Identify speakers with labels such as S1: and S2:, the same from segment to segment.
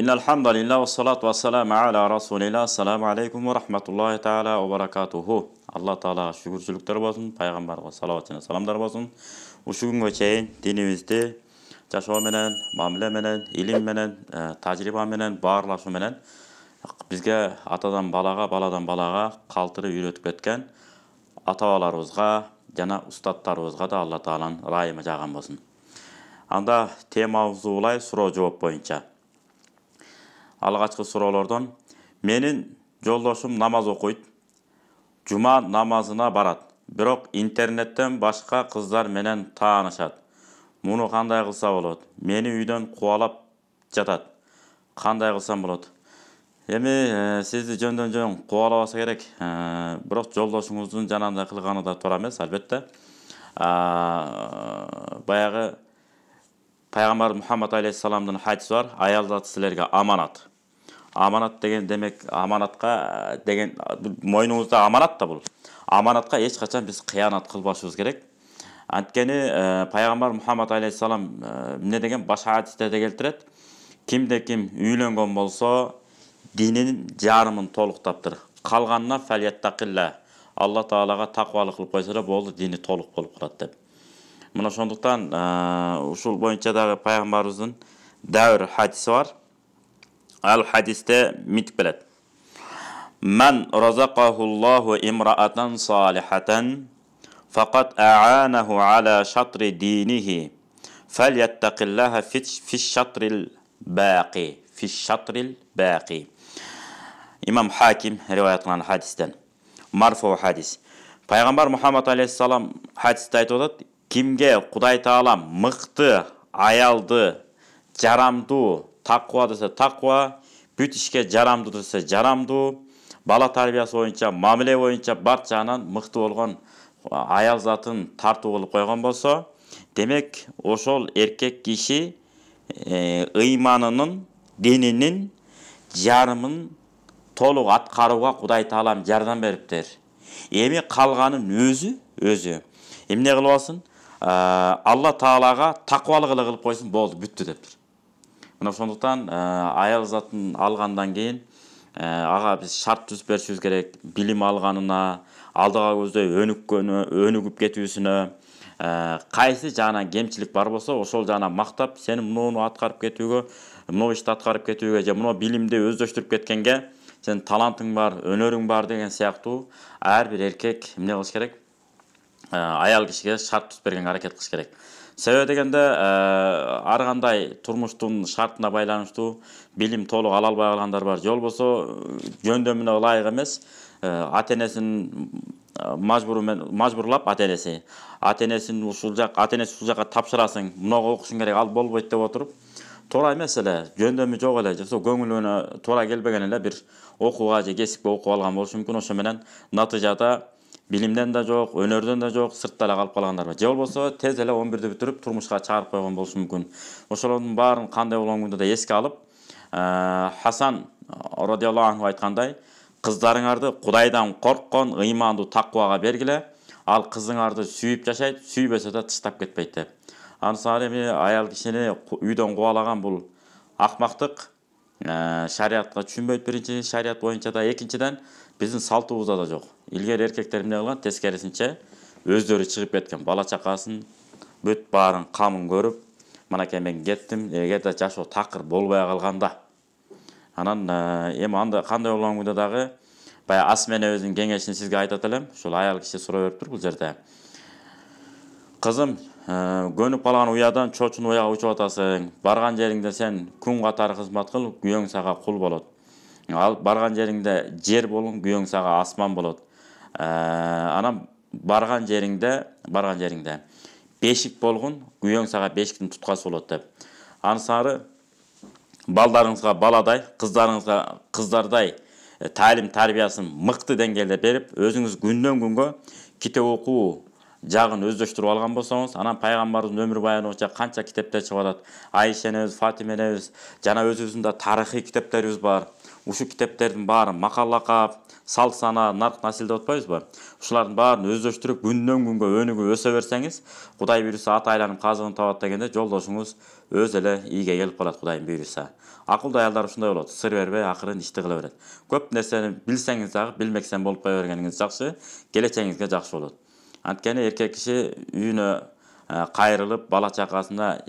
S1: Innelhamdülillah ve salatu ve selamu ala Resulillah. Selamu aleyküm ve rahmetullahi teala ve berekatuhu. Allah Teala şükürçülükler olsun, Peygamber'e salavat ve selamlar olsun. Uşu günge çeyin dinimizde jaşоо menen, mamile menen, ilim menen, tajriba menen, baarlaşуу menen bizge atadan balaga, baladan balaga kалтырып үйрөтүп кеткен ата-бабаларыбызга жана устаттарыбызга да Алла Тааланын ырайымы жаган болсун. Анда темабыз улай суроо жооп боюнча. Алгачкы суроолордон менин жолдошум намаз окуйт, жума намазына барат. Бирок интернеттен башка кыздар менен таанышат. Муну кандай кылса болот? Мени үйдөн кубалап жатат. Кандай кылсам болот? Эми сизди жөндөн-жөн кубалабаса керек. Бирок жолдошуңуздун жанагындай кылганы да туура эмес, албетте. Баягы Пайгамбар Мухаммад алейхиссаламдын хадиси бар. Аял заты силерге аманат. Аманат деген демек аманатка деген мойнуңузда аманат да бул. Аманатка эч качан биз кыянат кылбашыбыз керек. Анткени Пайгамбар Мухаммад алейхиссалам эмне деген башка хадисте келтирет. Кимде ким үйлөнгөн болсо динин жарымын толуктаптыр. Калганына фалияттакилла. Алла Таалага таквалык кылып койсо да болду, дини толук болуп калат деп. Мына ошондуктан ушул боюнча дагы пайгамбарыбыздын дәвр хадиси бар. Ал хадисте митип келет. Мен разакахуллаху имраатан салихатан фақат а'анаху ала шатри динихи фальяттақиллаха фи шатрил бақи. Фи шатрил бақи. Имам Хаким риваят кылган хадистен. Марфу хадис. Пайгамбар Мухаммад алейхиссалам хадисте айтып атат, кимге Кудай Таала мыкты аялды, жарамдуу, таква десе таква, бүт ишке жарамдуу десе жарамдуу, бала тарбиясы боюнча, мамиле боюнча барчанан мыкты болгон аял затын тартуу кылып койгон болсо, демек ошол эркек киши ыйманынын, дининин жарымын толук аткарууга Кудай Таалам жардам бериптир. Эми калганын өзү эмне кылып алсын? Алла Таалага таквалык кылып койсун, болду, бүттү дептир. Мына ошондуктан аял затын алгандан кийин ага биз шарт түзүп беришибиз керек. Билим алганына, алдыга көздөй өнүгүп кетүүсүнө, кайсы жагынан кемчилик бар болсо, ошол жагынан мактап, сени муну аткарып кетүүгө, муну ишти аткарып кетүүгө же муну билимди өздөштүрүп кеткенге, сен талантың бар, өнөрүң бар деген сыяктуу ар бир эркек эмне кылыш керек? Аял кишиге шарт түзүп бергенге аракет кылыш керек. Себеби дегенде ар кандай турмуштун шартына байланыштуу билим толук ала албай калгандар бар. Же болбосо жөндөмүнө ылайык эмес, ата-энесин мажбурлап ата-энесин ушул жакка тапшырасың, мунуга окушуң керек, ал болбойт деп отуруп, туура эмес эле, жөндөмү жок эле, же көңүлүнө туура келбеген эле бир окууга же кесипке окуп алган болушу мүмкүн. Ошо менен натыйжада билимден да жок, өнөрдөн да жок, сыртта эле калып калгандар бар. Же болбосо тез эле 11-ди бүтүрүп турмушка чыгарып койгон болушу мүмкүн. Ошолордун баарын кандай болгонун да эске алып, Хасан радиаллаху анху айткандай, кыздарыңарды Кудайдан корккон, ыймандуу, таквага бергиле, ал кызыңарды сүйүп жашайт, сүйбөсө да тыштап кетпейт деп. Ансары эми аял кишини үйдөн кубалаган бул акмактык, шариатка түшүнбөйт биринчи, шариат боюнча да, экинчиден биздин салтыбызда да жок. Илгери эркектер эмне кылган? Тескерисинче өздөрү чыгып кеткен, бала чакасын бүт баарын камын көрүп, манакей мен кеттим, эгерде жашоо такыр болбой калганда. Анан эми анда кандай болгонгунда дагы баягы Асменебиздин кеңешин сизге айтат элем. Ушул аял киши суроо бериптир бул жерде. Кызым, көнүп калган уядан чочун уяга учуп атасың. Барган жериңде сен күн катары кызмат кыл, күйөөң сага кул болот. Ал барган жериңде жер болгон, күйөөң сага асман болот. Анан барган жериңде бешик болгон, күйөөң сага бешиктин туткасы болот деп. Ансары балдарыңызга баладай, кыздарыңызга кыздардай талим тарбиясын мыкты деңгээлде берип, өзүңүз күндөн күнгө китеп окуу жагын өздөштүрүп алган болсоңуз, анан пайгамбарыбыздын өмүр баяны боюнча канча китептер чыгып атат. Айша энебиз, Фатима энебиз, жана өзүбүздүн да тарыхый китептерибиз бар. Ушул китептердин баарын макал лакап, салт сана, нарк насил деп атпайбызбы? Ушулардын баарын өздөштүрүп күндөн күнгө өнүгүп өсө берсеңиз, Кудай буйруса ата айланып казыгын табат дегенде жолдошуңуз өз эле ийге келип калат Кудайдын буйруса. Акылдуу аялдар ушундай болот. Сыр бербей акырын ишти кыла берет. Көп нерсени билсеңиз дагы билмексен болуп кое бергениңиз жакшы, келечегиңизге жакшы болот. Анткени эркек киши үйүнө кайрылып, бала чакасына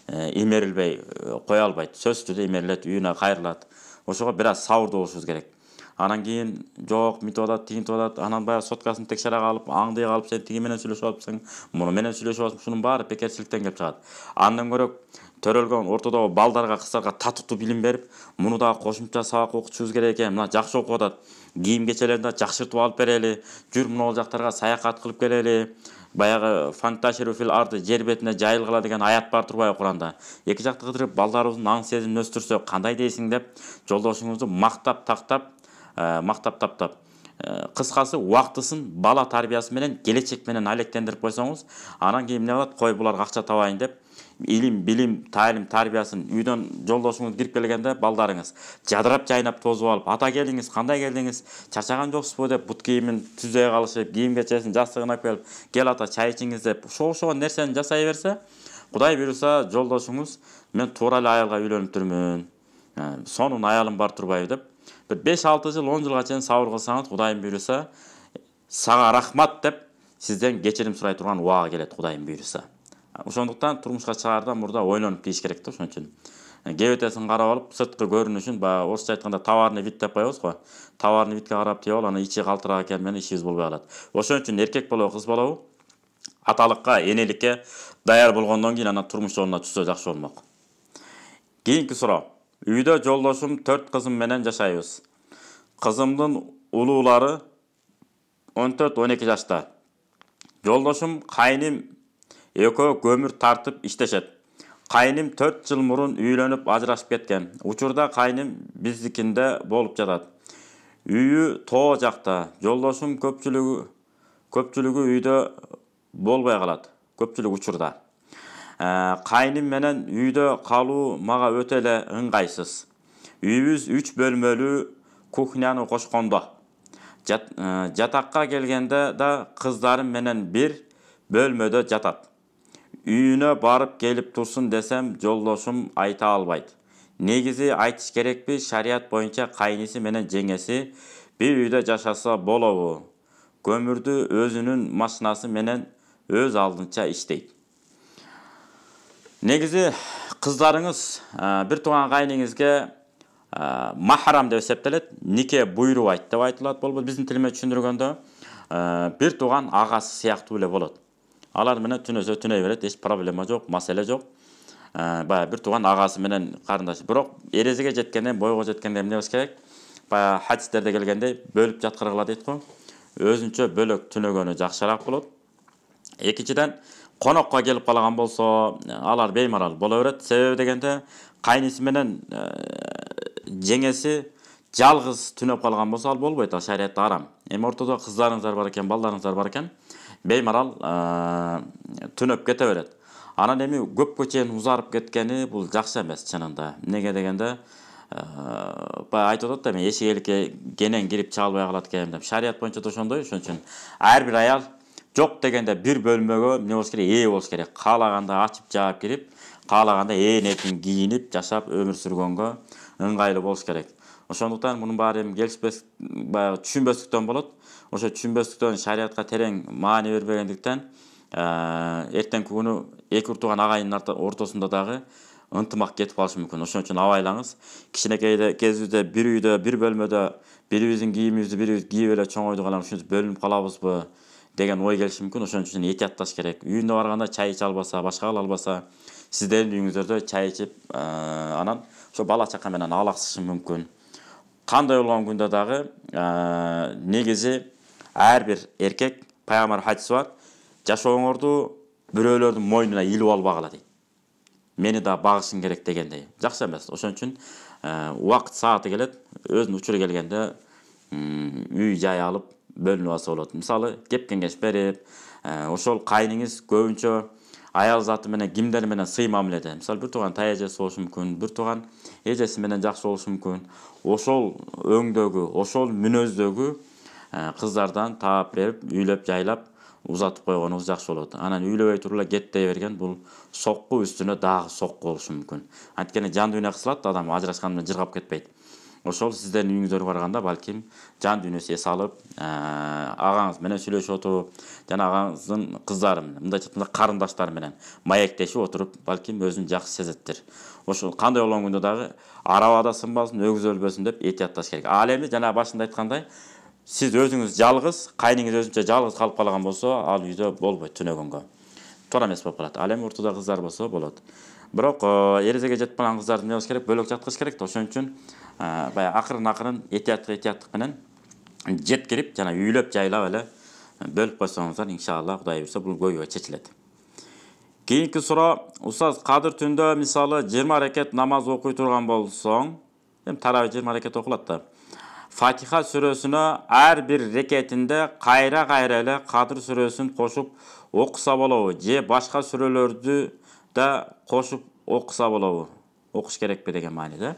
S1: имерилбей кое албайт. Сөзсүз түрдө имерилет, үйүнө кайрылат. Ошого бир аз сабырдуу болушубуз керек. Анан кийин жок, мынтип атат, тигинтип атат, анан баягы соткасын текшере калып, аңдый калып, сен тиги менен сүйлөшүп атпсың, муну менен сүйлөшүп атсың, шунун баары бекерчиликтен келип чыгат. Андан көрө төрөлгөн ортодогу балдарга, кыздарга татыктуу билим берип, муну да кошумча сабак окутушубуз керек экен. Мына жакшы окуп атат. Кийим кечелерин да жакшыртып алып берели. Жүр мына жактарга саякат кылып келели. Баягы фанташиру фил арды, жер бетине жайылгыла деген аят бар турбайбы Куранда. Эки жакты кыдырып, балдарыбыздын аң сезимин өстүрсөк кандай дейсиң деп, жолдошуңузду мактап таптап, кыскасы убактысын бала тарбиясы менен, келечек менен алектендирип койсоңуз, анан кийин эмне кылат? Кой буларга акча табайын деп, илим, билим, талим, тарбиясын үйдөн жолдошуңуз кирип келгенде балдарыңыз жадырап жайнап тозуп алып, ата келиңиз, кандай келдиңиз, чачаган жоксузбу деп бут кийимин түзөй калышып, кийим кечесин жастыгын алып келип, кел ата чай ичиңиз деп, ошого нерсени жасай берсе, Кудай буйруса жолдошуңуз мен туура эле аялга үйлөнүптүрмүн, сонун аялым бар турбайбы деп, bir 5-6 жыл, 10 жылга чейин сабыр кылсаңыз, Кудайым буйруса, сага рахмат деп сизден кечирим сурай турган убага келет Кудайым буйруса. Ошондуктан турмушка чыгаарда мурда ойлонуп кийиш керек да, ошон үчүн. Кебетесин карап алып, сырткы көрүнүшүн, баягы орусча айтканда товарный вид деп коебуз го. Товарный видке карап тийип ал, аны ичи калтырак экен менен ишибиз болбой калат. Ошон үчүн эркек болобу, кыз болобу, аталыкка, энеликке даяр болгондон кийин анан турмуш жолуна түшсө жакшы болмок. Кийинки суроо. Үйдө жолдошум 4 кызым менен жашайбыз. Кызымдын улуулары 14-12 жашта. Жолдошум кайным экөө көмүр тартып иштешет. Кайным 4 жыл мурун үйлөнүп ажырашып кеткен. Учурда кайным биздикинде болуп жатат. Үйү тоо жакта. Жолдошум көпчүлүгү үйдө болбой калат. Көпчүлүк учурда. Кайным менен үйдө калуу мага өтө эле ыңгайсыз. Үйүбүз 3 бөлмөлүү, кухняны кошкондо. Жатакка келгенде да кыздарым менен бир бөлмөдө жатат. Үйүнө барып келип турсун десем, жолдошум айта албайт. Негизи айтыш керекпи, шарият боюнча кайниси менен жеңеси бир үйдө жашаса болобу? Көмүрдү өзүнүн машинасы менен өз алдынча иштейт. Негизи кыздарыңыз бир тууган кайныңызга махрам деп эсептелет, нике буйрубайт деп айтылат. Болбойт биздин тилиме түшүндүргөндө, бир тууган агасы сыяктуу эле болот. Алар менен түнөсө түнөй берет, эч проблема жок, маселе жок. Баягы бир тууган агасы менен карындаш. Бирок эрезеге жеткенден, бойго жеткенде эмне кылыш керек? Баягы хадистерде келгендей бөлүп жаткыргыла дейт го. Өзүнчө бөлөк түнөгөнү жакшыраак болот. Экинчиден, конокко келип калган болсо, алар беймарал боло берет. Себеби дегенде, кайниси менен жеңеси жалгыз түнөп калган болсо, ал болбойт, ал шариятта арам. Эми ортодо кыздарыңыздар бар экен, балдарыңыздар бар экен, беймарал түнөп кете берет. Анан эми көпкө чейин узарып кеткени бул жакшы эмес чынында. Неге дегенде, айтып атат да, мен эшикке кенен кирип чыга албай калат экен деп. Шарият боюнча да ошондой, ошон үчүн ар бир аял жок дегенде бир бөлмөгө эмне болуш керек? Ээ болуш керек. Каалаганда ачып жаап кирип, каалаганда ээн-эркин кийинип, жашап өмүр сүргөнгө ыңгайлуу болуш керек. Ошондуктан мунун баары эми келишпес, баягы түшүнбөстүктөн болот. Ошо түшүнбөстүктөн шариятка терең маани бербегендиктен, эртеңки күнү эки тууган агайындын ортосунда дагы ынтымак кетип калышы мүмкүн. Ошон үчүн абайлаңыз. Кичинекей кезибизде бир үйдө, бир бөлмөдө бирибиздин кийимибизди бирибиз кийип эле чоңойдук, анан ушинтип бөлүнүп калабызбы деген ой келиши мүмкүн. Ошон үчүн этиятташ керек. Үйүнө барганда чай иче албаса, башка кыла албаса, сиздердин үйүңүздөрдө чай ичип, анан ошо бала чака менен алаксышы мүмкүн. Кандай болгон күндө дагы негизи ар бир эркек, пайгамбар хадиси бар, жашооңорду бирөөлөрдүн мойнуна илип албагыла дейт. Мени да багышың керек дегендей. Жакшы эмес. Ошон үчүн убакыт сааты келет, өзүнүн учуру келгенде үй жай алып бөлүнүп алса болот. Мисалы, кеп кеңеш берип, ошол кайныңыз көбүнчө аял заты менен кимдер менен сый мамиледе. Мисалы бир тууган таяжеси болушу мүмкүн, бир тууган эжеси менен жакшы болушу мүмкүн. Ошол өңдөгү, ошол мүнөздөгү кыздардан таап берип, үйлөп жайлап узатып койгонуңуз жакшы болот. Анан үйлөбөй туруп эле кеттей берген бул сокку үстүнө дагы сокку болушу мүмкүн. Анткени жан дүйнө кысылат, адам ажырашкан менен жыргап кетпейт. Ошол сиздердин үйүңүздөргө барганда балким жан дүйнөсү эс алып, агаңыз менен сүйлөшүп отуруп, жана агаңыздын кыздары менен, мындайча айтканда карындаштары менен маектешип отуруп, балким өзүн жакшы сезеттир. Ошол кандай болгондо дагы арабада сынбасын, өгүз өлбөсүн деп этиятташ керек. Ал эми жана башында айткандай, сиз өзүңүз жалгыз, кайныңыз өзүнчө жалгыз калып калган болсо, ал үйдө болбойт түнөгөнгө. Туура эмес болуп калат. Ал эми ортодо кыздар болсо болот. Бирок эрезеге жетип калган кыздарды эмне кылыш керек? Бөлөк жаткызыш керек да. Ошон үчүн баягы акырын этияттык менен жеткирип, жана үйлөп жайлап эле бөлүп койсоңуздар, иншалла Кудай буйрса бул көйгөй чечилет. Кийинки суроо, устаз, кадыр түндө мисалы 20 рекет намаз окуй турган болсоң, эми тарабый 20 рекет окулат да. Фатиха сүрөсүнө ар бир рекетинде кайра эле кадыр сүрөсүн кошуп окуса болобу, же башка сүрөлөрдү да кошуп окуса болобу? Окуш керекпи деген мааниде.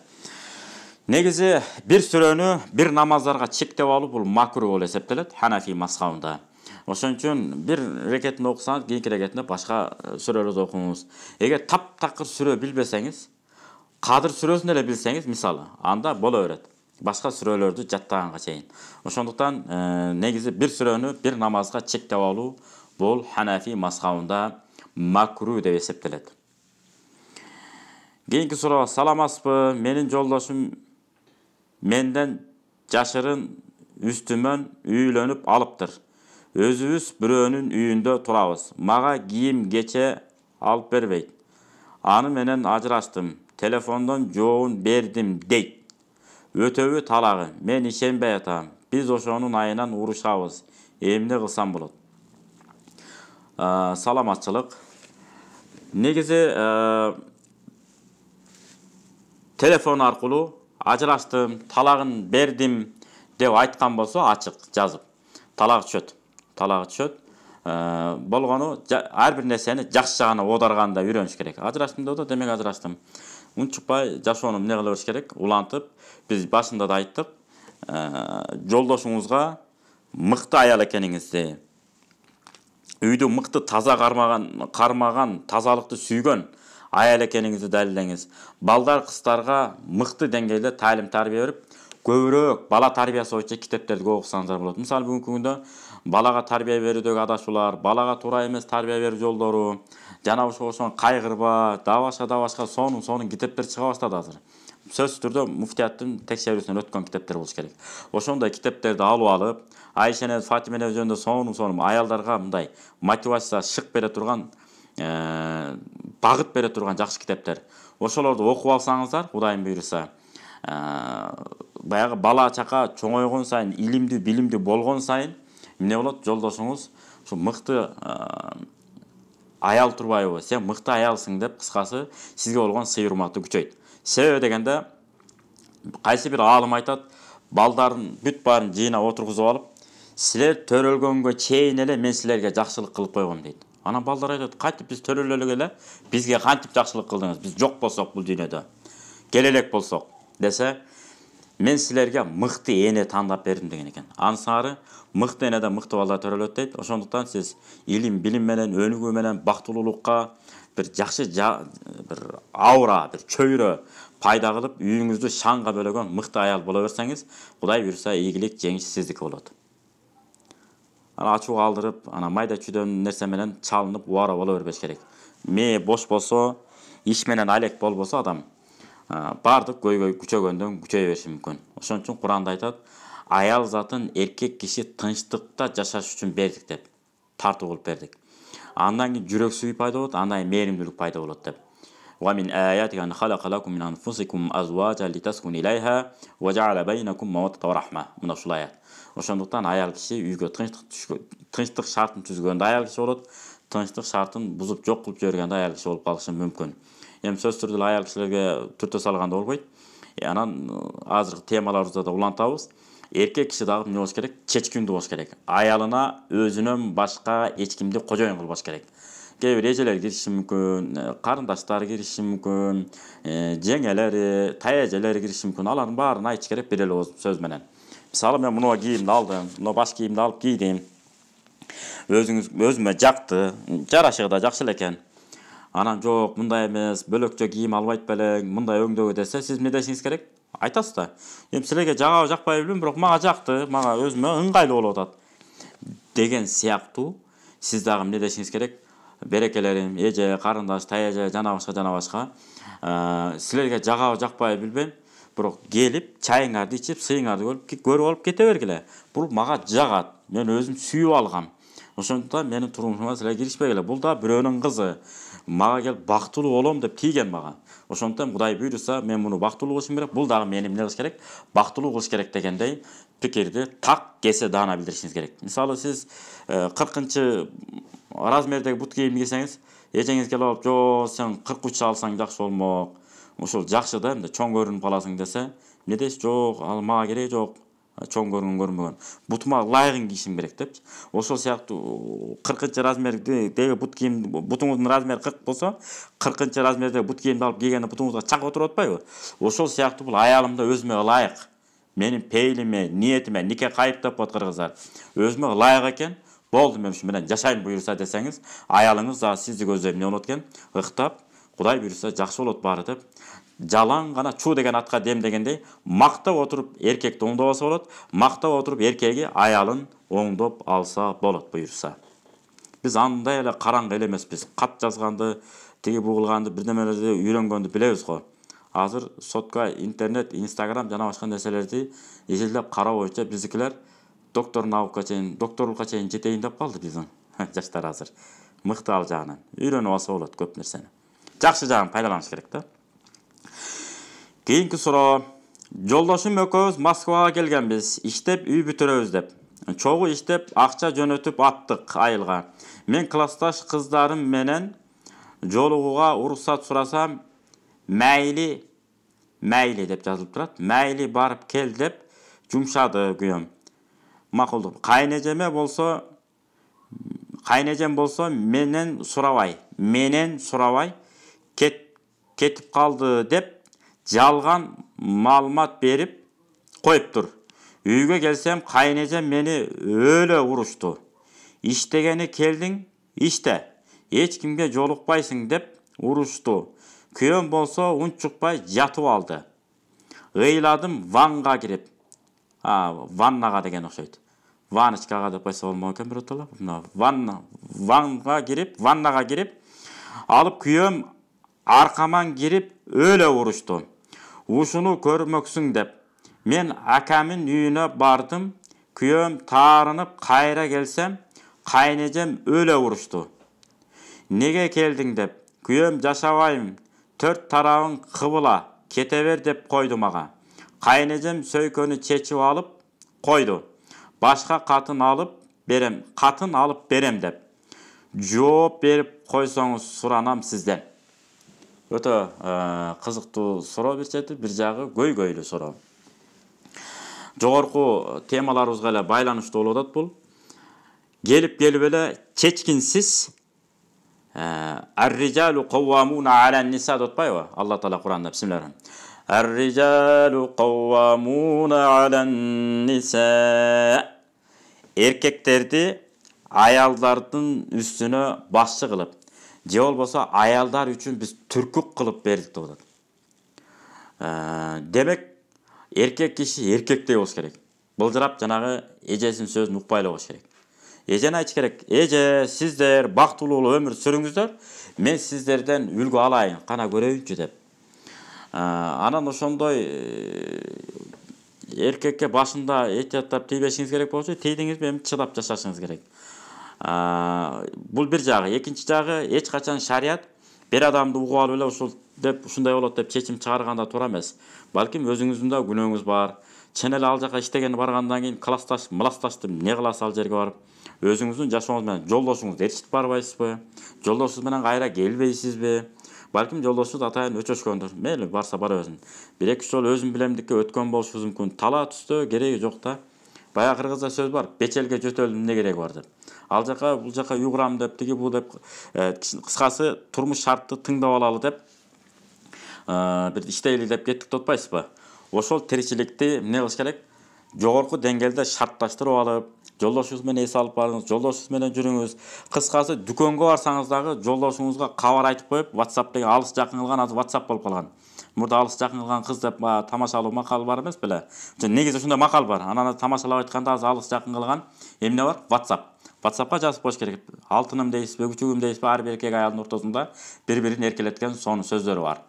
S1: Негизи бир сүрөнү бир намаздарга чектеп алуу бул макруh болуп эсептелет Ханафи мазхабында. Ошон үчүн бир рекетин окусаңыз, кийинки рекетинде башка сүрөлөрдү окуңуз. Эгер таптакыр сүрө билбесеңиз, кадыр сүрөсүн эле билсеңиз, мисалы, анда боло берет. Башка сүрөлөрдү жаттаганга чейин. Ошондуктан негизи бир сүрөнү бир намазга чектеп алуу бул Ханафи мазхабында макруh деп эсептелет. Кийинки суроо, саламатсызбы? Менин жолдошум менден жашырын үстүмөн үйлөнүп алыптыр. Өзүбүз бирөөнүн үйүндө турабыз. Мага кийим кече алып бербейт. Аны менен ажыраштым. Телефондон жообун бердим дейт. Өтөбү талагы. Мен ишенбей атам. Биз ошонун айынан урушабыз. Эмне кылсам болот? Саламатчылык. Негизи телефон аркылуу ажыраштым, талагын бердим деп айткан болсо, ачык жазып, талак түшөт. Талагы түшөт. Болгону ар бир нерсени жакшы жагына оодарганда үйрөнүш керек. Ажыраштым деп атат, демек ажыраштым. Унчукпай жашоону эмне кыла бериш керек? Улантып, биз башында да айттык, жолдошуңузга мыкты аял экениңизди, үйдү мыкты таза кармаган, тазалыкты сүйгөн аял экениңизди далилдеңиз. Балдар, кыздарга мыкты деңгээлде таалим тарбия берип, көбүрөөк бала тарбиясы боюнча китептерди окусаңыздар болот. Мисалы бүгүнкү күндө балага тарбия берүүдөгү адашуулар, балага туура эмес тарбия берүү жолдору, жана ошого кайгырба, дагы башка сонун китептер чыга баштады азыр. Сөзсүз түрдө муфтияттын текшерүүсүнөн өткөн китептер болуш керек. Ошондой китептерди алып, Айша эне, Фатима эне жөнүндө сонун аялдарга мындай мотивация шык бере турган, багыт бере турган жакшы китептер. Ошолорду окуп алсаңыздар, Кудайым буйруса, баягы бала чака чоңойгон сайын, илимдүү, билимдүү болгон сайын эмне болот? Жолдошуңуз ушу мыкты аял турбайбы, сен мыкты аялсың деп, кыскасы, сизге болгон сый урматы күчөйт. Себеби дегенде, кайсы бир аалым айтат, балдарын бүт баарын жыйнап отургузуп алып, силер төрөлгөнгө чейин эле мен силерге жакшылык кылып койгом дейт. Анан балдар айтат, кантип биз төрөлөлүк эле, бизге кантип жакшылык кылдыңыз? Биз жок болсок бул дүйнөдө, келелек болсок десе, мен силерге мыкты эне тандап бердим деген экен. Ансары мыкты энеде мыкты балдар төрөлөт дейт. Ошондуктан сиз илим, билим менен, өнүгүү менен бактылуулукка бир жакшы бир аура, бир чөйрө пайда кылып, үйүңүздү шаңга бөлөгөн мыкты аял боло берсеңиз, Кудай буйруса ийгилик жеңиш сиздики болот. Ана ачууга алдырып, ана майда чүйдөн нерсе менен чалынып, убара боло бербеш керек. Мээ бош болсо, иш менен алек болбосо адам бардык көйгөй күчөгөндөн күчөй бериши мүмкүн. Ошон үчүн Куранда айтат, аял затын эркек киши тынчтыкта жашаш үчүн бердик деп, тартуу кылып бердик. Андан кийин жүрөксүздүк пайда болот, андан кийин мээримдүүлүк пайда болот деп. Wa min ayatihi an khalaqa lakum min anfusikum azwajan litaskunu ilayha wa ja'ala baynakum mawaddatan wa rahma. Мына ушул аят. Ошондуктан аял киши үйгө тынчтык шартын түзгөндө аял киши болот, тынчтык шартын бузуп жок кылып жибергенде аял киши болуп калышы мүмкүн. Эми сөзсүз түрдө аял кишилерге түртө салганда болбойт. Анан азыркы темаларыбызда да улантабыз. Эркек киши дагы эмне болуш керек? Чечкиндүү болуш керек. Аялына өзүнөн башка эч кимди кожоюн кылбаш керек. кээ бир эжелер кириши мүмкүн, карындаштар кириши мүмкүн, жеңелери, таяжелери кириши мүмкүн. Алардын баарын айтыш керек бир эле сөз менен. Мисалы мен муну кийимди алдым, муну баш кийимди алып кийдим. Өзүмө жакты, жарашыгы да жакшы эле экен. Анан жок, мындай эмес, бөлөкчө кийим албайт белең, мындай өңдөгө десе, сиз эмне дешиңиз керек? Айтасыз да. Эми силерге жагабы жакпай билбейм, бирок мага жакты, мага өзүмө ыңгайлуу болуп атат деген сыяктуу сиз дагы эмне дешиңиз керек? Берекелерим, эже, карындаш, таяже, жана башка. Силерге жагабы жакпай билбейм, бирок келип, чайыңарды ичип, сыйыңарды көрүп алып кете бергиле. Бул мага жагат. Мен өзүм сүйүп алгам. Ошондуктан менин турмушума силер киришпегиле. Бул да бирөөнүн кызы. Мага келип бактылуу болом деп тийген мага. Ошондуктан Кудай буйруса, мен муну бактылуу кылышым керек. Бул дагы мени эмне кылыш керек? Бактылуу кылыш керек дегендей пикирди так кесе даана билдиришиңиз керек. Мисалы сиз 40 размердеги бут кийим кийсеңиз, эжеңиз келип алып, "Жо, сен 43 алсаң жакшы болмок. Ушул жакшы да, эмне чоң көрүнүп каласың" десе, эмне дейсиз? "Жок, ал мага кереги жок. Чоң көрүнгөн. Бутума ылайыгын кийишим керек" депчи. Ошол сыяктуу 40 размердеги бут кийим, бутуңуздун размери 40 болсо, 40 размердеги бут кийимди алып кийгенде бутуңузга чак отуруп атпайбы? Ошол сыяктуу бул аялым да өзүмө ылайык. Менин пейилиме, ниетиме, нике кайып деп коет кыргыздар. Өзүмө ылайык экен. Болду, мен ушу менен жашайм буйруса десеңиз, аялыңыз да сизди көздөп эмне болот экен? Ыктап, Кудай буйруса жакшы болот баары деп, жалаң гана чуу деген атка дем дегендей, мактап отуруп эркекти оңдобосо болот, мактап отуруп эркеги аялын оңдоп алса болот буйруса. Биз андай эле караңгы эле эмеспиз. Кат жазганды, тиги бугулганды, бирдемелерди үйрөнгөндү билебиз го. Азыр сотка, интернет, инстаграм жана башка нерселерди изилдеп кароо боюнча биздикилер докторлукка чейин жетейин деп калды биздин жаштар азыр. Мыкты ал жагынан. Үйрөнүп алса болот көп нерсени. Жакшы жагын пайдаланыш керек да. Кийинки суроо. Жолдошум экөөбүз Москвага келгенбиз, иштеп үй бүтүрөбүз деп. Чогуу иштеп акча жөнөтүп аттык айылга. Мен классташ кыздарым менен жолугууга уруксат сурасам, майли деп жазылып турат. Майли барып кел деп жумшады күйөөм. Макулдук. Кайнежем болсо менен сурабай кетип калды деп жалган маалымат берип коюптур. Үйгө келсем кайнежем мени өлө урушту. Иштегени келдиң, иште. Эч кимге жолукпайсың деп урушту. Күйөөм болсо унчукпай жатып алды. Ыйладым ванга кирип. Ваннага деген окшойт. Ваночкага деп койсо болмок экен биротоло. Ваннага кирип, алып күйөөм аркаман кирип өлө урушту. Ушуну көрмөксүң деп. Мен акамын үйүнө бардым. Күйөөм таарынып кайра келсем, кайнежем өлө урушту. Неге келдиң деп. Күйөөм жашабайм. 4 тарабың кыбыла, кете бер деп койду мага. Кайнежем сөйкөнү чечип алып койду. Башка катын алып берем деп. Жооп берип койсоңуз суранам сизден. Өтө кызыктуу суроо бир чети, бир жагы көйгөйлүү суроо. Жогорку темаларыбызга эле байланыштуу болуп атат бул. Келип эле чечкинсиз Ар-риджалу каввамуна алан ниса деп атпайбы? Алла Таала Куранда бисмиллахир. Ар-риджалу каввамуна алан ниса. Эркектерди аялдардын үстүнө башчы кылып, же болбосо аялдар үчүн биз түркүк кылып бердик деп атат. Демек, эркек киши эркектей болуш керек. Былжырап жанагы эжесинин сөзүн укпай эле болуш керек. Эжени айтыш керек. Эже, сиздер бактылуу өмүр сүрүңүздөр, мен сиздерден үлгү алайын, кана көрөйүнчү деп. Анан ошондой эркекке башында эhtияттап тийбешиңиз керек болчу, тийдиңиз эми чыдап жашашыңыз керек. Бул бир жагы. Экинчи жагы, эч качан шарият бир адамды угуп алып эле ушул деп ушундай болот деп чечим чыгарганда туура эмес. Балким өзүңүздүн да күнөөңүз бар. Чын эле ал жака иштегени баргандан кийин классташ, мыласташты эмне кыласыз ал жерге барып? Өзүңүздүн жашооңуз менен жолдошуңузду ээрчитип барбайсызбы? Жолдошуңуз менен кайра келбейсизби? Балким жолдошуңуз атайын өчөшкөндүр. Мейли барса бара берсин. 1-2 жол өзүм билемдикке өткөн болушубуз мүмкүн. Тала түстө кереги жок да. Баягы кыргызда сөз бар, бечелге жөтөлдүн эмне кереги бар деп. Ал жака бул жака уйгурам деп, тиги бул деп, кыскасы турмуш шартты тыңдап алалы деп, бир иштейли деп кеттик деп атпайсызбы? Ошол тиричиликти эмне кылыш керек? Жогорку деңгээлде шартташтырып алып, жолдошуңуз менен эс алып барыңыз, жолдошуңуз менен жүрүңүз. Кыскасы дүкөнгө барсаңыз дагы жолдошуңузга кабар айтып коюп, WhatsApp деген алыс жакын кылган, азыр WhatsApp болуп калган. Мурда алыс жакын кылган кыз деп тамашалуу макал бар эмес беле? Негизи ушундай макал бар. Анан тамашалап айтканда азыр алыс жакын кылган эмне бар? WhatsApp. WhatsAppка жазып коюш керек. Алтыным дейсизби, күчүгүм дейсизби, ар бир эркек аялдын ортосунда бири-бирин эркелеткен сонун сөздөрү бар.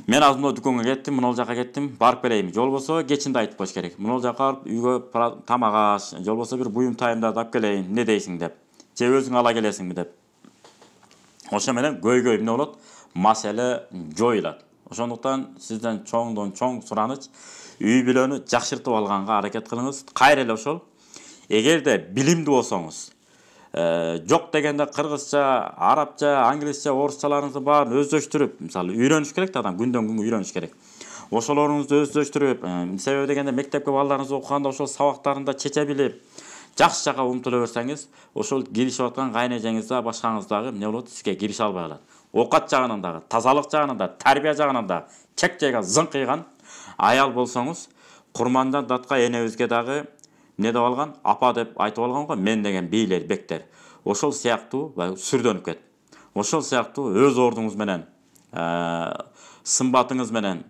S1: Мен азыр мына дүкөнгө кеттим, мына жака кеттим, барып келейин. Жол болсо кечинде айтып коюш керек. Мына жака барып үйгө тамак аш, жол болсо бир буюм тайымдарды алып келейин, эмне дейсиң деп. Же өзүң ала келесиңби деп. Ошо менен көйгөй эмне болот? Маселе жоюлат. Ошондуктан сизден чоңдон чоң сураныч, үй бүлөнү жакшыртып алганга аракет кылыңыз. Кайра эле ошол. Эгерде билимдүү болсоңуз, жок дегенде кыргызча, арабча, англисче, орусчаларыңызды баарын өздөштүрүп, мисалы үйрөнүш керек да адам, күндөн күнгө үйрөнүш керек. Ошолоруңузду өздөштүрүп, себеби дегенде мектепке балдарыңыз окуганда ошол сабактарында чече билип, жакшы жака умтула берсеңиз, ошол киришип аткан кайнэжеңиз да, башкаңыз дагы эмне болот? Сизге кирише албай калат. Окат жагынан дагы, тазалык жагынан да, тарбия жагынан да чек жайган, зыңкыйган аял болсоңуз, Курманжан датка энебизге дагы эмне деп алган? Апа деп айтып алган го, мен деген бийлер, бектер. Ошол сыяктуу сүрдөнүп кет. Ошол сыяктуу өз ордуңуз менен, сымбатыңыз менен,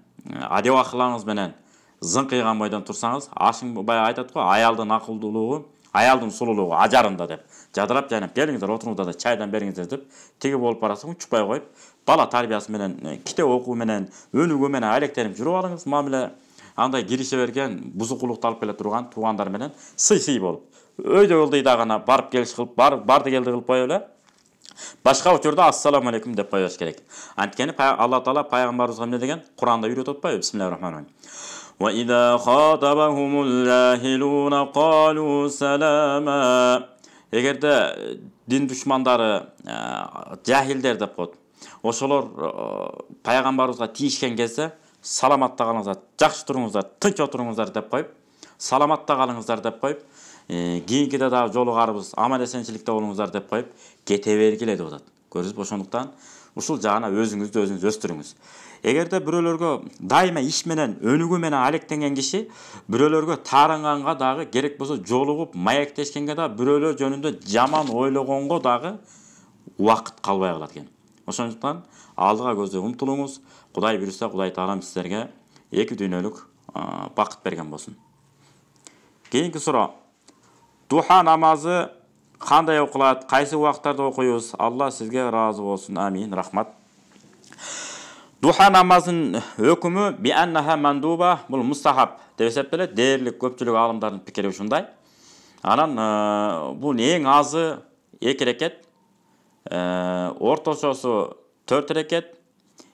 S1: адеп акылыңыз менен зыңкыйган бойдон турсаңыз, ашың баягы айтат го, аялдын акылдуулугу, аялдын сулуулугу ажарында деп. Жадырап жайнап келиңиздер, отуруңуздар да чайдан бериңиздер деп, тиги болуп барасың, учпай коюп, бала тарбиясы менен, китеп окуу менен, өнүгүү менен алектенип жүрүп алыңыз. Мамиле андай кирише берген, бузукулукту алып келе турган туугандар менен сый болуп. Өйдө ылдыйда гана барып келиш кылып, барды келди кылып коюп эле. Башка учурда ассаламу алейкум деп коюш керек. Анткени Алла Таала пайгамбарыбызга эмне деген? Куранда үйрөтүп атпайбы? Бисмиллахир-рахманир-рахим. Ва иза хатабахумул жахилуна қалу салама. Эгерде дин душмандары, жахилдер деп коет. Ошолор пайгамбарыбызга тийишкен кезде саламатта калыңыздар, жакшы туруңуздар, тынч отуруңуздар деп коюп, саламатта калыңыздар деп коюп, кийинкиде дагы жолугарыбыз аман эсенчиликте болуңуздар деп коюп, кете бергиле деп атат. Көрүңүзбү? Ошондуктан ушул жагына өзүңүздү өзүңүз өстүрүңүз. Эгерде бирөөлөргө дайыма иш менен, өнүгүү менен алектенген киши, бирөөлөргө таарынганга дагы керек болсо жолугуп, маектешкенге дагы бирөөлөр жөнүндө жаман ойлогонго дагы убакыт калбай калат экен. Ошондуктан алдыга көздөй умтулуңуз. Кудай буйрса, Кудай Таалам сиздерге эки дүйнөлүк бакыт берген болсун. Кийинки суроо. Духа намазы кандай окулат? Кайсы убактарда окуйбуз? Алла сизге ыраазы болсун. Амин. Рахмат. Духа намазынын өкүмү би аннаха мандуба, бул мустахаб деп эсептелет. Дээрлик көпчүлүк аалымдардын пикири ушундай. Анан бул эң азы 2 рекет, орточосу 4 рекет,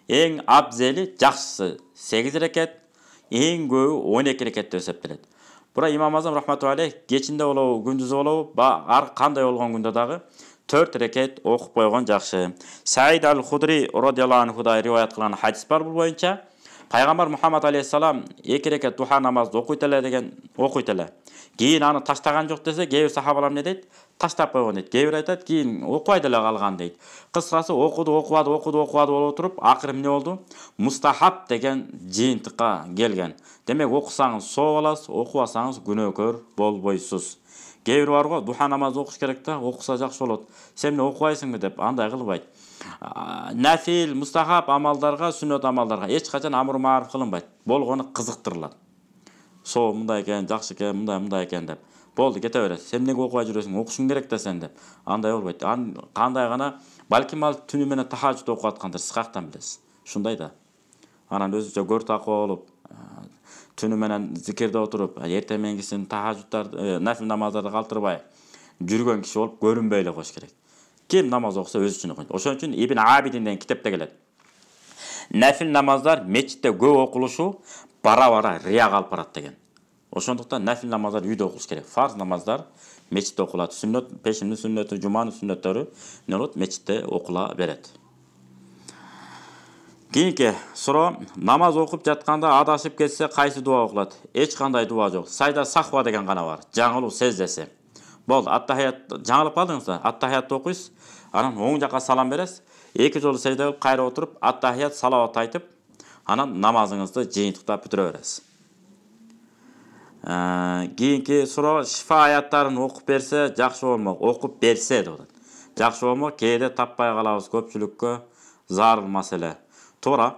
S1: эң абзели, жакшысы 8 рекет, эң көбү 12 рекет деп эсептелет. Бура Имам Азам рахматуллахи алейх кечинде болобу, күндүзү болобу, ар кандай болгон күндө дагы 4 рекет окуп койгон жакшы. Саид аль-Худри радиаллаху анхудан риваят кылган хадис бар бул боюнча. Пайгамбар Мухаммад алейхиссалам 2 рекет духа намазды окуйт эле деген, окуйт эле. Кийин аны таштаган жок десе, кээ бир сахабалар эмне дейт? Таштап койгон дейт. Кээ бир айтат, кийин окубай деле калган дейт. Кыскасы окубады болуп туруп, акыры эмне болду? Мустахаб деген жыйынтыкка келген. Демек окусаңыз соо боласыз, окубасаңыз күнөөкөр болбойсуз. Кээ бир бар го, духа намазды окуш керек да, окуса жакшы болот. Сен эмне окубайсыңбы деп андай кылбайт. Нафил, мустахаб амалдарга, сүннөт амалдарга эч качан амр маариф кылынбайт. Болгону кызыктырылат. Соо мындай экен, жакшы экен, мындай экен деп. Болду, кете бересиз. Сен эмнеге окубай жүрөсүң? Окушуң керек да сен деп. Андай болбойт. Кандай гана балким ал түнү менен тахажжуд окуп аткандыр, сиз каяктан билесиз? Ушундай да. Анан өзүнчө көр такыба болуп, түнү менен зикирде отуруп, эртең менгисин тахажжудтарды, нафил намаздарды калтырбай жүргөн киши болуп көрүнбөй эле коюш керек. Ким намаз окуса өзү үчүн окуйт. Ошон үчүн Ибн Абидин деген китепте келет. Нафил намаздар мечитте көп окулушу бара-бара рия калып барат деген. Ошондуктан нафил намаздар үйдө окулуш керек. Фарз намаздар мечитте окулат. Сүннөт, пешимдин сүннөтү, жуманын сүннөттөрү эмне болот? Мечитте окула берет. Кийинки суроо, намаз окуп жатканда адашып кетсе кайсы дуа окулат? Эч кандай дуа жок. Сайда сахва деген гана бар. Жаңылуу сездеси. Болду, аттахият жаңылып калдыңызбы? Аттахиятты окуйсуз, анан оң жака салам бересиз. Эки жолу сежде кылып кайра отуруп, аттахият салават айтып, анан намазыңызды жыйынтыктап бүтүрө бересиз. Кийинки суроо, шифа аяттарын окуп берсе жакшы болмок. Окуп берсе деп атат. Жакшы болмок, кээде таппай калабыз, көпчүлүккө зарыл маселе. Туура.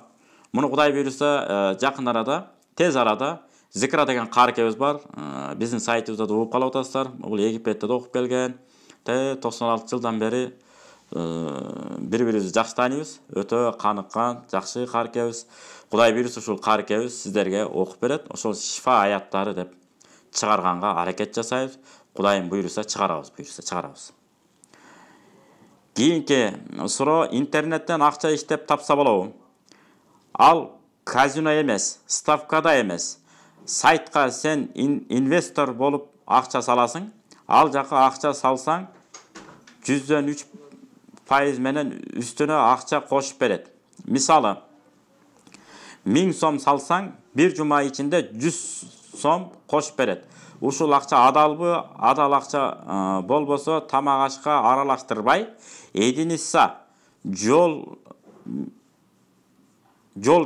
S1: Муну Кудай буйруса, жакын арада, тез арада Зикра деген каркебиз бар. Биздин сайтыбызда да угуп калып атасыздар. Бул Египетте да окуп келген. 96 жылдан бери бири-бирибизди жакшы тааныйбыз. Өтө каныккан, жакшы каркебиз. Кудай буйруса ушул каркебиз сиздерге окуп берет. Ошол шифа аяттары деп чыгарганга аракет жасайбыз. Кудайым буйруса чыгарабыз. Кийинки суроо, интернеттен акча иштеп тапса болобу? Ал казино эмес, ставкада эмес. Сайтка сен инвестор болуп акча саласың. Ал жака акча салсаң 103% менен үстүнө акча кошуп берет. Мисалы, 1000 сом салсаң, бир жума ичинде 100 сом кошуп берет. Ушул акча адалбы? Адал акча болбосо тамак ашка аралаштырбай, эдинисса жол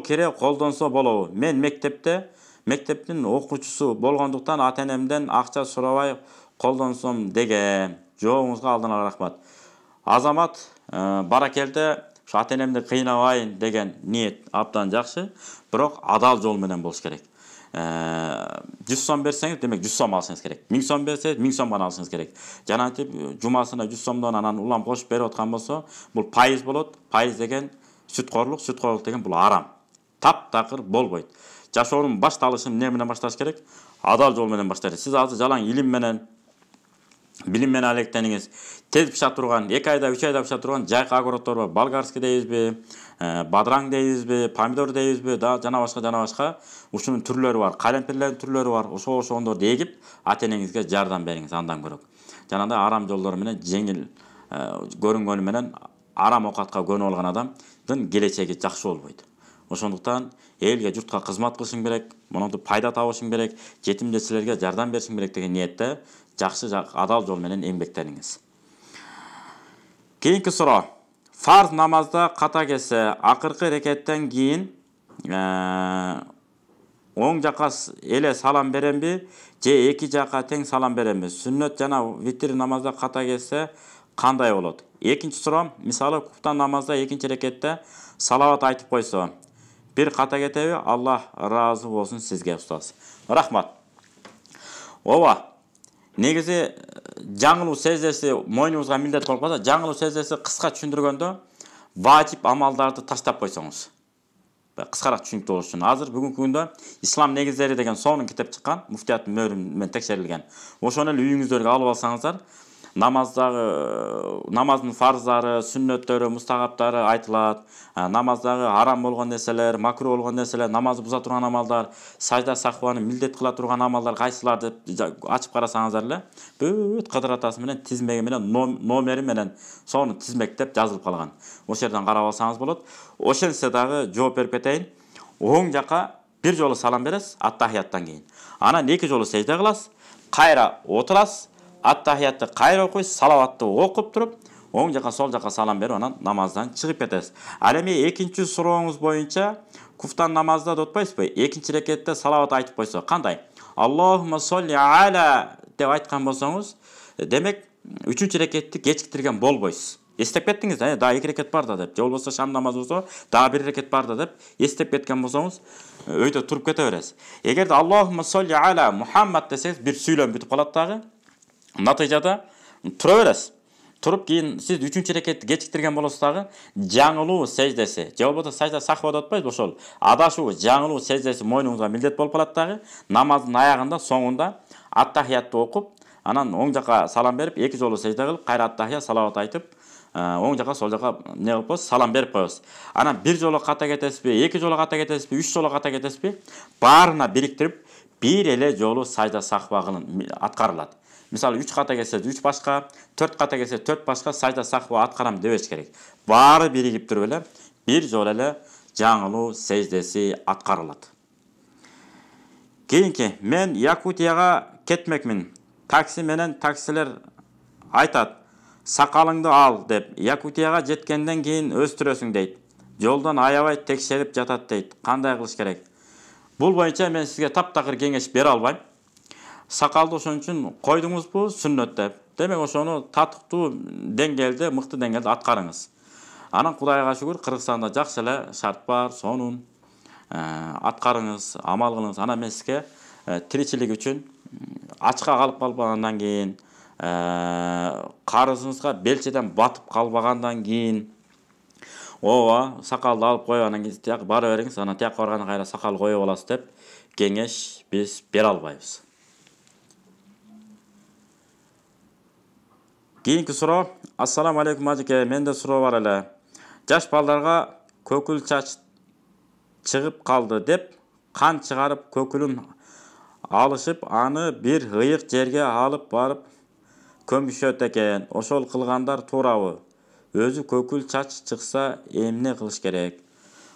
S1: кере колдонсо болобу? Мен мектептин окуучусу болгондуктан ата-энемден акча сурабай колдонсом деген. Жоогуңузга алдын ала рахмат. Азамат, баракелде, ушу ата-энемди кыйнабайын деген ниет абдан жакшы, бирок адал жол менен болуш керек. 100 сом берсеңиз, демек 100 сом алышыңыз керек. 1000 сом берсеңиз, 1000 сом гана алышыңыз керек. Жанагынтип жумасына 100 сомдон анан улам кошуп берип аткан болсо, бул пайыз болот. Пайыз деген сүткорлук деген бул арам. Таптакыр болбойт. Жашоонун башталышын эмне менен башташ керек? Адал жол менен башташ керек. Сиз азыр жалаң илим менен, билим менен алектениңиз. Тез пиша турган, 2 айда, 3 айда пиша турган жайкы огороддор бар. Болгарский дейбизби, бадраң дейбизби, помидор дейбизби, да жана башка. Ушунун түрлөрү бар, калемпирлердин түрлөрү бар. Ошондорду эгип, ата-энеңизге жардам бериңиз андан көрөк. Жанагындай арам жолдор менен жеңил көрүнгөнү менен арам окатка көнүп алган адамдын келечеги жакшы болбойт. Ошондуктан элге, журтка кызмат кылышың керек, монунтип пайда табышың керек, жетим-жесирлерге жардам беришиң керек деген ниетте жакшы адал жол менен эмгектениңиз. Кийинки суроо. Фарз намазда ката келсе, акыркы рекеттен кийин оң жака эле салам беремби, же эки жака тең салам беремби? Сүннөт жана витир намазда ката келсе кандай болот? Экинчи суроо, мисалы куптан намазда экинчи рекетте салават айтып койсо, бир ката кетеби? Аллах ыраазы болсун сизге, устаз. Рахмат. Ооба. Негизи жаңылуу сездеси мойнуңузга милдет болуп калса, жаңылуу сездеси кыска түшүндүргөндө важип амалдарды таштап койсоңуз. Кыскараак түшүнүктүү болуш үчүн. Азыр бүгүнкү күндө Ислам негиздери деген сонун китеп чыккан, муфтияттын мөөрү менен текшерилген. Ошону эле үйүңүздөргө алып алсаңыздар, намаздын фарздары, сүннөттөрү, мустагаптары айтылат. Намаздагы арам болгон нерселер, макруh болгон нерселер, намазды буза турган амалдар, сажда сахваны милдет кыла турган амалдар кайсылар деп ачып карасаңыздар эле, бүт кыдыратасы менен, тизмеги менен, номери менен сону тизмектеп жазылып калган. Ошол жерден карап алсаңыз болот. Ошентсе дагы жооп берип кетейин. Оң жака бир жолу салам бересиз, аттахияттан кийин. Анан эки жолу сежде кыласыз, кайра отурасыз, аттахиятты кайра окуйсуз, салаватты окуп туруп, оң жака сол жака салам берип, анан намаздан чыгып кетесиз. Ал эми экинчи сурооңуз боюнча куфтан намазда да отпайсызбы? Экинчи рекетте салават айтып койсо кандай? Аллахумма солли аля деп айткан болсоңуз, демек үчүнчү рекетти кечиктирген болбойсуз. Эстеп кеттиңиз да, да 2 рекет бар да деп. Же болбосо шам намазы болсо, да 1 рекет бар да деп эстеп кеткен болсоңуз, өйдө туруп кете бересиз. Эгерде Аллахумма солли аля Мухаммад десеңиз, бир сүйлөм бүтүп калат дагы. Натыйжада тура бересиз. Туруп кийин сиз 3-чү рекетти кечиктирген болосуз дагы, жаңылуу сеждеси, же болбосо сажда сахва деп атпайбыз, ошол адашуу жаңылуу сеждеси мойнуңузга милдет болуп калат дагы. Намаздын аягында, соңунда аттахиятты окуп, анан оң жака салам берип, 2 жолу сежде кылып, кайра аттахият салават айтып, оң жака сол жака не кылып салам берип коебуз. Анан бир жолу ката кетесизби, 2 жолу ката кетесизби, 3 жолу ката кетесизби, баарына бириктирип, бир эле жолу сажда сахва аткарылат. Мисалы 3 ката келсе 3 башка, 4 ката келсе 4 башка сажда сахва аткарам дебеш керек. Баары биригип туруп эле бир жолу эле жаңылуу сеждеси аткарылат. Кийинки, мен Якутияга кетмекмин. Такси менен таксилер айтат, сакалыңды ал деп. Якутияга жеткенден кийин өстүрөсүң дейт. Жолдон аябай текшерип жатат дейт. Кандай кылыш керек? Бул боюнча мен сизге таптакыр кеңеш бере албайм. Сакалды ошон үчүн койдуңузбу сүннөт деп. Демек ошону татыктуу деңгээлде, мыкты деңгээлде аткарыңыз. Анан Кудайга шүгүр, Кыргызстанда жакшы эле шарт бар, сонун аткарыңыз, амал кылыңыз. Анан мен сизге тиричилик үчүн ачка калып калбагандан кийин, карызыңызга белчеден батып калбагандан кийин, ооба, сакалды алып койгандан кийин тияк бара бериңиз, анан тияка барганда кайра сакал коюп аласыз деп кеңеш биз бере албайбыз. Кийинки суроо. Ассаламу алейкум ажыке, менде суроо бар эле. Жаш балдарга көкүл чач чыгып калды деп кан чыгарып көкүлүн алышып, аны бир ыйык жерге алып барып көмүшөт экен. Ошол кылгандар туурабы? Өзү көкүл чач чыкса эмне кылыш керек?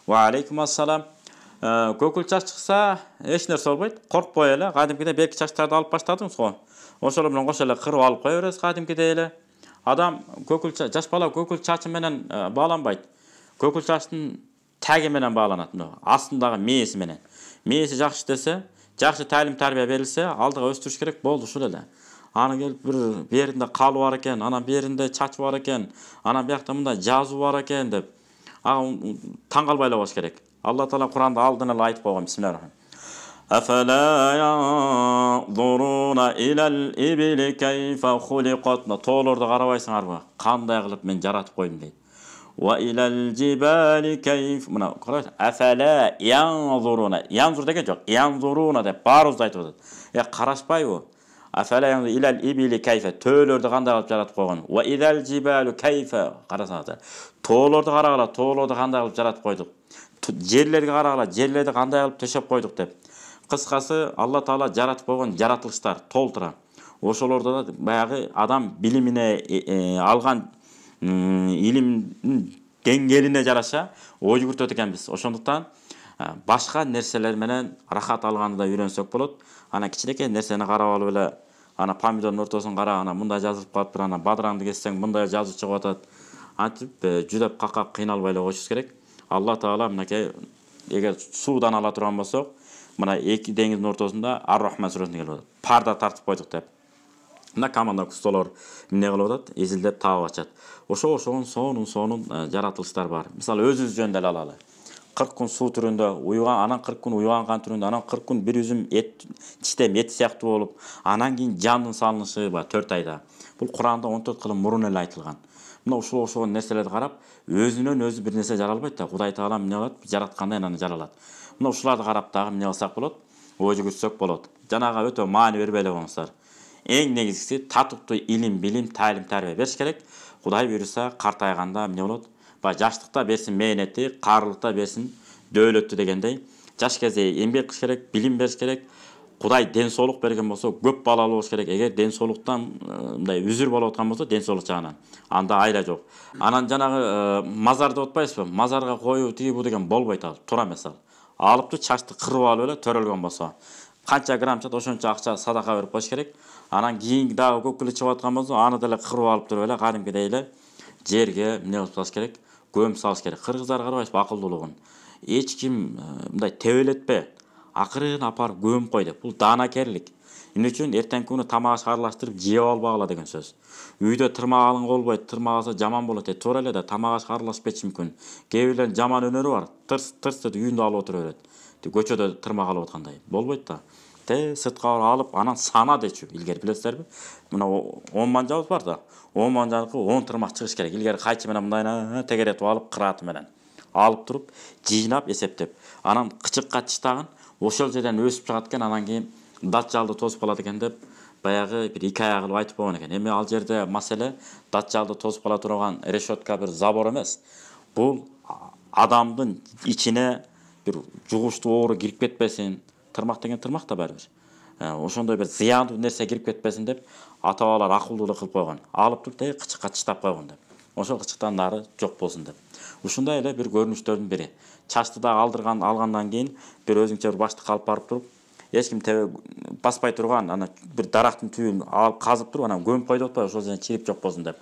S1: Ва алейкум ассалам. Көкүл чач чыкса эч нерсе болбойт. Коркпой эле, кадимкидей берки чачтарды алып баштадыңыз го. Ошол менен кошо эле кырып алып кое бересиз кадимкидей эле. Адам көкүл чач, жаш бала көкүл чачы менен бааланбайт. Көкүл чачтын таги менен бааланат, астындагы мээси менен. Мээси жакшы иштесе, жакшы талим тарбия берилсе, алдыга өстүрүш керек, болду ушул эле. Аны келип бир беринде калы бар экен, анан беринде чачы бар экен, анан биякта мындай жазуу бар экен деп, таң калбай эле болуш керек. Алла Таала Куранда алдын эле айтып койгон. Бисмиллахир-рахманир-рахим. Афала янзуруна илал ибили кайфа хулиқат. Тоолорду карабайсыңарбы? Кандай кылып мен жаратып койдум дейт. Ва илал жибали кайф. Мына караңыз. Афала янзуруна. Янзур деген жок. Янзуруна деп баарыбызды айтып атат. Карашпайбы? Афала янзур илал ибили кайфа. Төөлөрдү кандай кылып жаратып койгон? Ва илал жибалу кайфа. Карасаңыздар. Тоолорду карагыла, тоолорду кандай кылып жаратып койдук? Жерлерге карагыла, жерлерди кандай кылып төшөп койдук деп. Кыскасы, Алла Таала жаратып койгон жаратылыштар толтура. Ошолордо да баягы адам билимине алган илимдин деңгээлине жараша ой жүгүртөт экенбиз. Ошондуктан башка нерселер менен рахат алганды да үйрөнсөк болот. Ана кичинекей нерсени карап алып эле, ана помидордун ортосун кара, ана мындай жазылып калыптыр, ана бадыраңды кессең мындай жазуу чыгып атат. Антип жүдөп какап кыйналбай эле коюшубуз керек. Алла Таала мынакей эгер суудан ала турган болсок, мына эки деңиздин ортосунда Ар-Рахман сүрөсүндө келип атат. Парда тартып койдук деп. Мына команда кустолор эмне кылып атат? Изилдеп таап ачат. Ошон сонун жаратылыштар бар. Мисалы өзүбүз жөнүндө эле алалы. 40 күн суу түрүндө уюган, анан 40 күн уюган кан түрүндө, анан 40 күн бир үзүм эт, тиштем эт сыяктуу болуп, анан кийин жандын салынышы бар 4 айда. Бул Куранда 14 кылым мурун эле айтылган. Мына ошол нерселерди карап, өзүнөн өзү бир нерсе жаралбайт да. Кудай Таала эмне кылат? Жараткандай аны жаралат. Мына ушуларды карап дагы эмне кылсак болот? Ой жүгүртсөк болот. Жанага өтө маани бербей эле коңуздар. Эң негизгиси татыктуу илим, билим, талим тарбия бериш керек. Кудай буйруса, картайганда эмне болот? Баягы жаштыкта берсин мээнети, карылыкта берсин дөөлөттү дегендей. Жаш кезде эмгек кылыш керек, билим бериш керек. Кудай ден соолук берген болсо, көп балалуу болуш керек. Эгер ден соолуктан мындай үзүр болуп аткан болсо, ден соолук жагынан анда айла жок. Анан жанагы мазарды отпайсызбы? Мазарга коюу тиги бу деген болбойт ал. Туура эмес ал. Алыпту чачты кырып алып эле төрөлгөн болсо, канча грамм чат ошончо акча садака берип коюш керек. Анан кийин дагы көкүлү чыгып аткан болсо, аны деле кырып алып туруп эле кадимкидей эле жерге эмне кылып салыш керек? Көм салыш керек. Кыргыздар карабайсызбы акылдуулугун? Эч ким мындай тебелетпе, акырын апарып көмүп кой деп. Бул даанакерлик. Эмне үчүн? Эртеңки күнү тамак аш аралаштырып жеп албагыла деген сөз. Үйдө тырмак алың болбойт, тырмак алса жаман болот дейт. Туура эле да, тамак аш аралашып кетиши мүмкүн. Кээ бирлердин жаман өнөрү бар. Тырс деп үйүндө алып отура берет. Көчөдө тырмак алып аткандай. Болбойт да. Сыртка алып, анан сана дечү. Илгери билесиздерби? Мына 10 манжабыз бар да. 10 манжаныкы 10 тырмак чыгыш керек. Илгери кайчы менен мындай тегеретип алып, кырааты менен алып туруп, жыйнап, эсептеп. Анан кычыкка тыштагын, ошол жерден өсүп чыгат экен, анан кийин датчалды тосуп калат экен деп баягы бир икая кылып айтып койгон экен. Эми ал жерде маселе датчалды тосуп кала турган решетка бир забор эмес. Бул адамдын ичине бир жугуштуу оору кирип кетпесин. Тырмак деген тырмак да барбыр. Ошондой бир зыяндуу нерсе кирип кетпесин деп ата-бабалар акылдуулук кылып койгон. Алып туруп кычыкка тыштап койгон деп. ошол кычыктан нары жок болсун деп. Ушундай эле бир көрүнүштөрдүн бири. Чачты да алгандан кийин бир өзүңчө бир баштыкка алып барып туруп, эч ким баспай турган ана бир дарактын түбүн алып казып туруп, анан көмүп койдуп атпайбы, ошол жерден чирип жок болсун деп.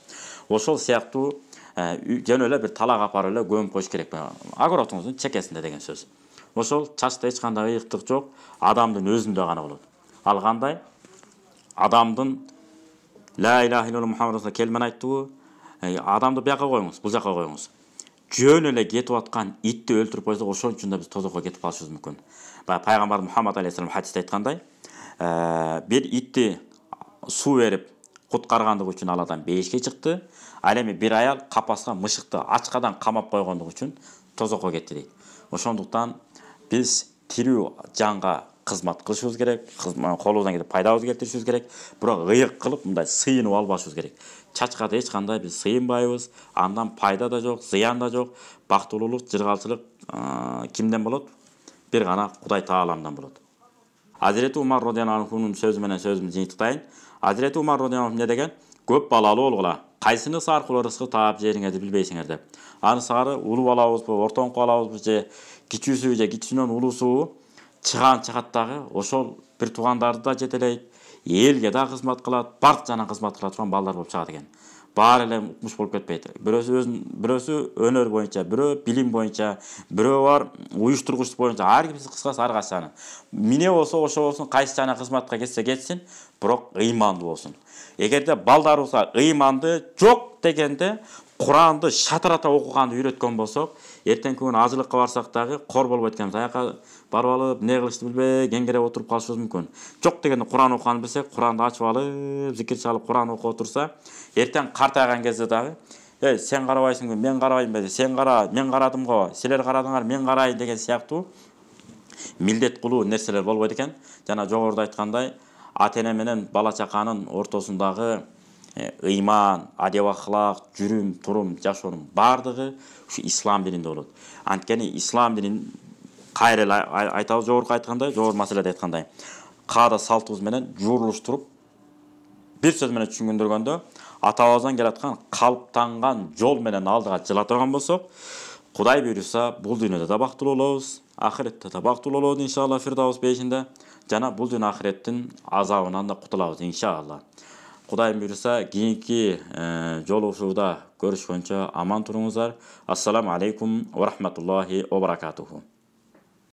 S1: Ошол сыяктуу жөн эле бир талак апарып эле көмүп коюш керек. Огородуңуздун чекесинде деген сөз. Ошол чачта эч кандай ыйыктык жок, адамдын өзүндө гана болот. Ал кандай? Адамдын ла илаха илlalloh Мухаммад расул келмени айттыбы? Адамды бияка коюңуз, бул жака коюңуз. Жөн эле кетип аткан итти өлтүрүп койсок, ошон үчүн да биз тозокко кетип калышыбыз мүмкүн. Пайгамбар Мухаммад алейхиссалам хадисте айткандай, бир итти суу берип куткаргандыгы үчүн ал адам бейишке чыкты. Ал эми бир аял капаска мышыкты ачкадан камап койгондугу үчүн тозокко кетти дейт. Ошондуктан биз тирүү жанга кызмат кылышыбыз керек, колубуздан келип пайдабызды келтиришибиз керек, бирок ыйык кылып мындай сыйынып албашыбыз керек. Чачка да эч кандай биз сыйынбайбыз, андан пайда да жок, зыян да жок. Бактылуулук, жыргалчылык кимден болот? Бир гана Кудай Тааламдан болот. Hazreti Umar radıyallahu anh'un sözü менен сөзүмдү жыйынтыктайын. Hazreti Umar radıyallahu anh не деген? Көп балалуу болгула. Кайсынысы аркылуу рызкы таап жериңерди билбейсиңер деп. Анысары улуу балабызбы, ортоңку балабызбы же кичүүсүбү же кичүүнөн улуусубу чыгат дагы ошол бир туугандарды да жетелейт, элге да кызмат кылат, барк жана кызмат кыла турган балдар болуп чыгат экен. Баары эле укмуш болуп кетпейт. Бирөөсү өнөр боюнча, бирөө билим боюнча, бирөө бар уюштургуч боюнча, ар кимси кыскасы ар кайсысы. Эмне болсо ошо болсун, кайсы жана кызматка кетсе кетсин, бирок ыймандуу болсун. Эгерде балдарыбызга ыйманды жок дегенде Куранды шатырата окуганды үйрөткөн болсок, эртеңки күнү ажылыкка барсак дагы кор болбойт экенбиз. Аяка барып алып, эмне кылышты билбей, кеңгереп отуруп калышыбыз мүмкүн. Жок дегенде Куран окуганды билсек, Куранды ачып алып, зикир чалып Куран окуп отурса, эртең картайган кезде дагы, сен карабайсыңбы, мен карабаймбы, сен кара, мен карадым го, силер карадыңар, мен карайын деген сыяктуу милдет кылуу нерселер болбойт экен. Жана жогоруда айткандай, ата-эне менен бала чаканын ортосундагы ыйман, адеп ахлак, жүрүм, турум, жашоонун бардыгы ушу ислам дининде болот. Анткени ислам динин кайра эле айтабыз жогорку маселеде айткандай, каада салтыбыз менен жуурулуштуруп бир сөз менен түшүндүргөндө, атабыздан келаткан калыптанган жол менен алдыга жыла турган болсок, Кудай буйруса, бул дүйнөдө да бактылуу болобуз, ахиретте да бактылуу болобуз иншалла Фирдаус бейишинде, жана бул дүйнө ахиреттин азабынан да кутулабыз иншалла. Кудай буйруса, кийинки жолугушууда көрүшкөнчө аман туруңуздар. Ассаламу алейкум ва рахматуллахи ва баракатуху.